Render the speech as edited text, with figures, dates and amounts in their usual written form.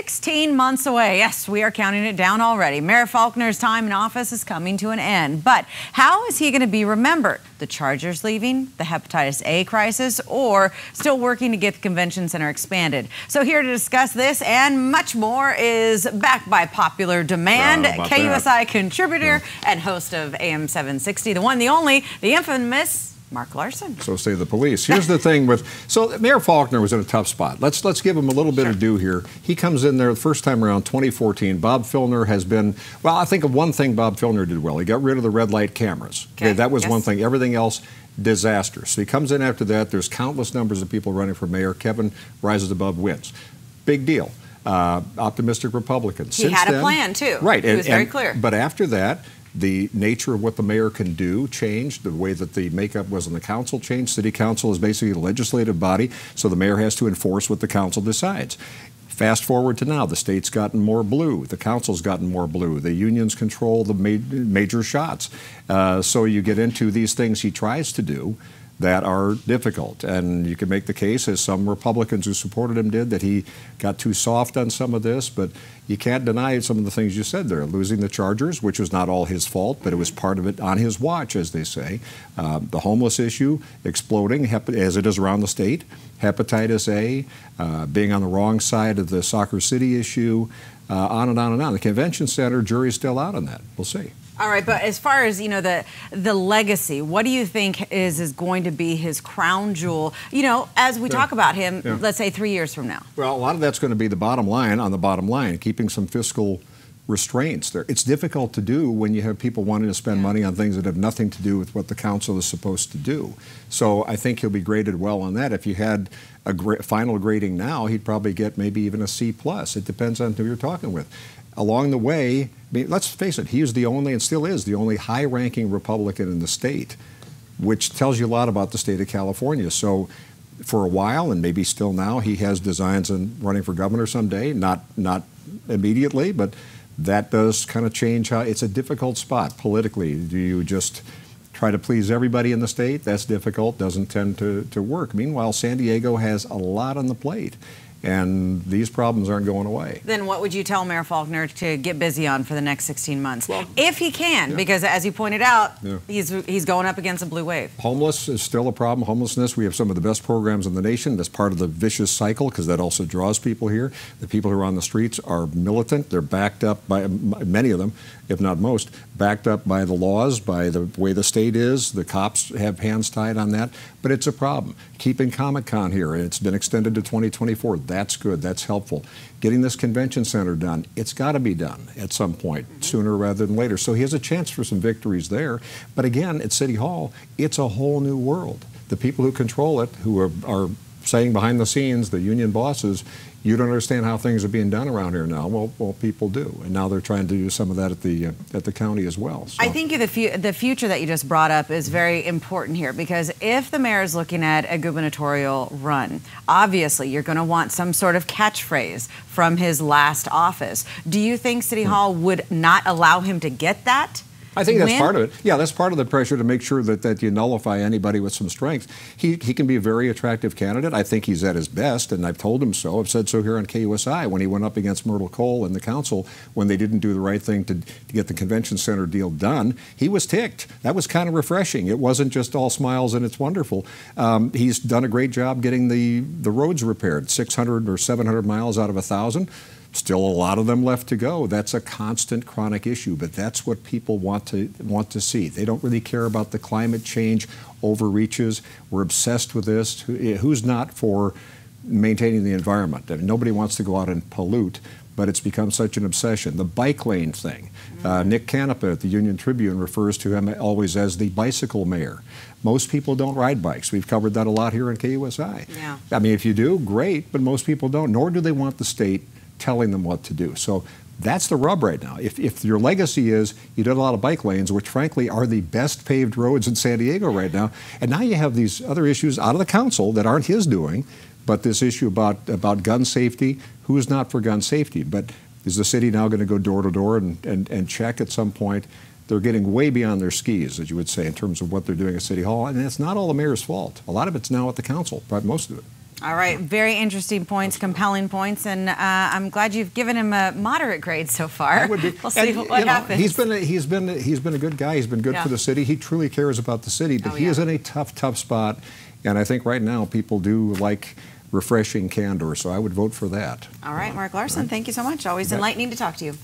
16 months away. Yes, we are counting it down already. Mayor Faulconer's time in office is coming to an end. But how is he going to be remembered? The Chargers leaving, the hepatitis A crisis, or still working to get the convention center expanded? So here to discuss this and much more is, backed by popular demand, KUSI contributor and host of AM 760, the one, the only, the infamous Mark Larson. So say the police. Here's the thing with, so Mayor Faulconer was in a tough spot. Let's give him a little bit of due here. He comes in there the first time around 2014. Bob Filner has been, well, I think of one thing Bob Filner did well. He got rid of the red light cameras. Okay, that was one thing. Everything else, disaster. So he comes in after that. There's countless numbers of people running for mayor. Kevin rises above, wins. Big deal. Optimistic Republicans. He had a plan too. Right. It was very clear. But after that, the nature of what the mayor can do changed. The way that the makeup was in the council changed. City council is basically a legislative body, so the mayor has to enforce what the council decides. Fast forward to now, the state's gotten more blue, the council's gotten more blue, the unions control the major shots. So you get into these things he tries to do that are difficult. And you can make the case, as some Republicans who supported him did, that he got too soft on some of this, but you can't deny some of the things you said there. Losing the Chargers, which was not all his fault, but it was part of it on his watch, as they say. The homeless issue exploding, as it is around the state. Hepatitis A, being on the wrong side of the Soccer City issue, on and on and on. The convention center, jury's still out on that. We'll see. All right, but as far as, you know, the legacy, what do you think is going to be his crown jewel, you know, as we talk about him, let's say 3 years from now? Well, a lot of that's going to be the bottom line on the bottom line, keeping some fiscal restraints there. It's difficult to do when you have people wanting to spend money on things that have nothing to do with what the council is supposed to do. So I think he'll be graded well on that. If you had a final grading now, he'd probably get maybe even a C+. It depends on who you're talking with. Along the way, I mean, let's face it, he is the only, and still is, the only high-ranking Republican in the state, which tells you a lot about the state of California. So for a while, and maybe still now, he has designs on running for governor someday, not immediately, but that does kind of change how, it's a difficult spot politically. Do you just try to please everybody in the state? That's difficult, doesn't tend to work. Meanwhile, San Diego has a lot on the plate, and these problems aren't going away. Then what would you tell Mayor Faulconer to get busy on for the next 16 months? Well, if he can, because as you pointed out, he's going up against a blue wave. Homeless is still a problem. Homelessness, we have some of the best programs in the nation. That's part of the vicious cycle, because that also draws people here. The people who are on the streets are militant. They're backed up by, many of them, if not most, backed up by the laws, by the way the state is. The cops have hands tied on that, but it's a problem. Keeping Comic-Con here, and it's been extended to 2024. That's good. That's helpful. Getting this convention center done, it's got to be done at some point, sooner rather than later. So he has a chance for some victories there. But again, at City Hall, it's a whole new world. The people who control it, who are saying behind the scenes, the union bosses, you don't understand how things are being done around here now. Well, people do, and now they're trying to do some of that at the county as well. So. I think the future that you just brought up is very important here, because if the mayor is looking at a gubernatorial run, obviously you're going to want some sort of catchphrase from his last office. Do you think City Hall would not allow him to get that? I think that's part of it. Yeah, that's part of the pressure to make sure that you nullify anybody with some strength. He can be a very attractive candidate. I think he's at his best, and I've told him so. I've said so here on KUSI when he went up against Myrtle Cole in the council when they didn't do the right thing to get the convention center deal done. He was ticked. That was kind of refreshing. It wasn't just all smiles and it's wonderful. He's done a great job getting the roads repaired, 600 or 700 miles out of 1,000. Still a lot of them left to go. That's a constant chronic issue, but that's what people want to see. They don't really care about the climate change overreaches. We're obsessed with this. Who's not for maintaining the environment? I mean, nobody wants to go out and pollute, but it's become such an obsession. The bike lane thing. Nick Canepa at the Union Tribune refers to him always as the bicycle mayor. Most people don't ride bikes. We've covered that a lot here in KUSI. Yeah. I mean, if you do, great, but most people don't, nor do they want the state telling them what to do. So that's the rub right now. If your legacy is you did a lot of bike lanes, which frankly are the best paved roads in San Diego right now, and now you have these other issues out of the council that aren't his doing, but this issue about gun safety, who's not for gun safety? But is the city now going to go door to door and check at some point? They're getting way beyond their skis, as you would say, in terms of what they're doing at City Hall, and it's not all the mayor's fault. A lot of it's now at the council, probably most of it. All right, very interesting points, compelling points, and I'm glad you've given him a moderate grade so far. We'll see what happens. He's been a good guy. He's been good for the city. He truly cares about the city, but he is in a tough spot, and I think right now people do like refreshing candor, so I would vote for that. All right, Mark Larson, thank you so much. Always enlightening to talk to you.